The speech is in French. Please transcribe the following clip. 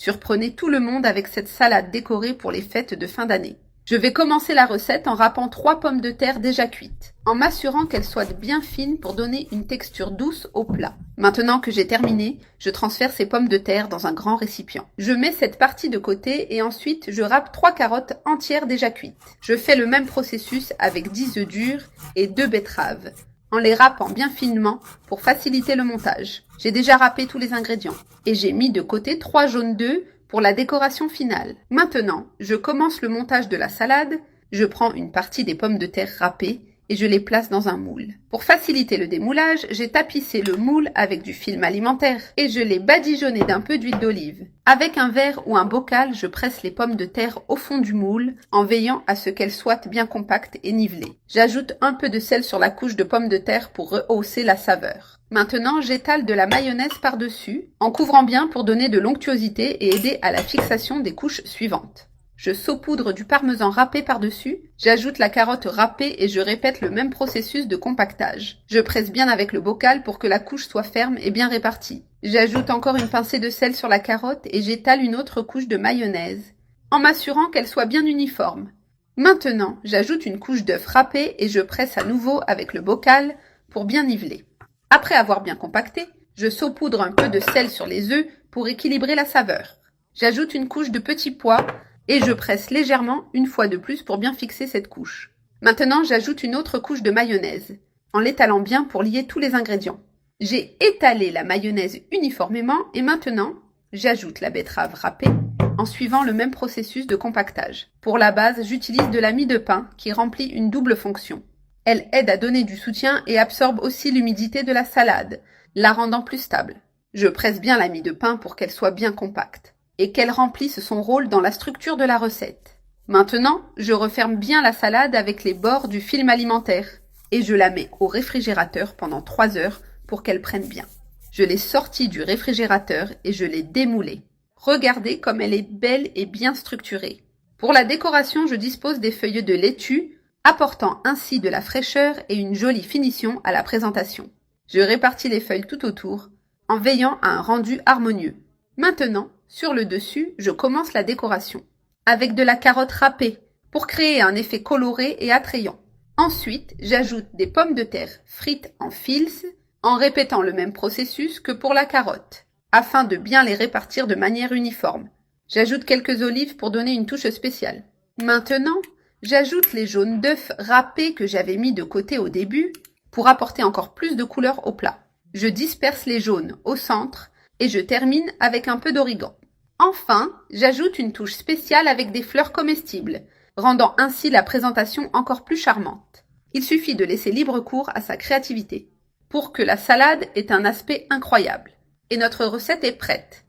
Surprenez tout le monde avec cette salade décorée pour les fêtes de fin d'année. Je vais commencer la recette en râpant 3 pommes de terre déjà cuites, en m'assurant qu'elles soient bien fines pour donner une texture douce au plat. Maintenant que j'ai terminé, je transfère ces pommes de terre dans un grand récipient. Je mets cette partie de côté et ensuite je râpe 3 carottes entières déjà cuites. Je fais le même processus avec 10 œufs durs et 2 betteraves, en les râpant bien finement pour faciliter le montage. J'ai déjà râpé tous les ingrédients et j'ai mis de côté 3 jaunes d'œufs pour la décoration finale. Maintenant, je commence le montage de la salade. Je prends une partie des pommes de terre râpées et je les place dans un moule. Pour faciliter le démoulage, j'ai tapissé le moule avec du film alimentaire et je l'ai badigeonné d'un peu d'huile d'olive. Avec un verre ou un bocal, je presse les pommes de terre au fond du moule en veillant à ce qu'elles soient bien compactes et nivelées. J'ajoute un peu de sel sur la couche de pommes de terre pour rehausser la saveur. Maintenant, j'étale de la mayonnaise par-dessus, en couvrant bien pour donner de l'onctuosité et aider à la fixation des couches suivantes. Je saupoudre du parmesan râpé par-dessus, j'ajoute la carotte râpée et je répète le même processus de compactage. Je presse bien avec le bocal pour que la couche soit ferme et bien répartie. J'ajoute encore une pincée de sel sur la carotte et j'étale une autre couche de mayonnaise, en m'assurant qu'elle soit bien uniforme. Maintenant, j'ajoute une couche d'œuf râpé et je presse à nouveau avec le bocal pour bien niveler. Après avoir bien compacté, je saupoudre un peu de sel sur les œufs pour équilibrer la saveur. J'ajoute une couche de petits pois et je presse légèrement une fois de plus pour bien fixer cette couche. Maintenant, j'ajoute une autre couche de mayonnaise, en l'étalant bien pour lier tous les ingrédients. J'ai étalé la mayonnaise uniformément et maintenant, j'ajoute la betterave râpée en suivant le même processus de compactage. Pour la base, j'utilise de la mie de pain qui remplit une double fonction. Elle aide à donner du soutien et absorbe aussi l'humidité de la salade, la rendant plus stable. Je presse bien la mie de pain pour qu'elle soit bien compacte et qu'elle remplisse son rôle dans la structure de la recette. Maintenant, je referme bien la salade avec les bords du film alimentaire et je la mets au réfrigérateur pendant 3 heures pour qu'elle prenne bien. Je l'ai sortie du réfrigérateur et je l'ai démoulée. Regardez comme elle est belle et bien structurée. Pour la décoration, je dispose des feuilles de laitue, apportant ainsi de la fraîcheur et une jolie finition à la présentation. Je répartis les feuilles tout autour, en veillant à un rendu harmonieux. Maintenant, sur le dessus, je commence la décoration, avec de la carotte râpée, pour créer un effet coloré et attrayant. Ensuite, j'ajoute des pommes de terre frites en fils, en répétant le même processus que pour la carotte, afin de bien les répartir de manière uniforme. J'ajoute quelques olives pour donner une touche spéciale. Maintenant, j'ajoute les jaunes d'œufs râpés que j'avais mis de côté au début pour apporter encore plus de couleur au plat. Je disperse les jaunes au centre et je termine avec un peu d'origan. Enfin, j'ajoute une touche spéciale avec des fleurs comestibles, rendant ainsi la présentation encore plus charmante. Il suffit de laisser libre cours à sa créativité pour que la salade ait un aspect incroyable. Et notre recette est prête.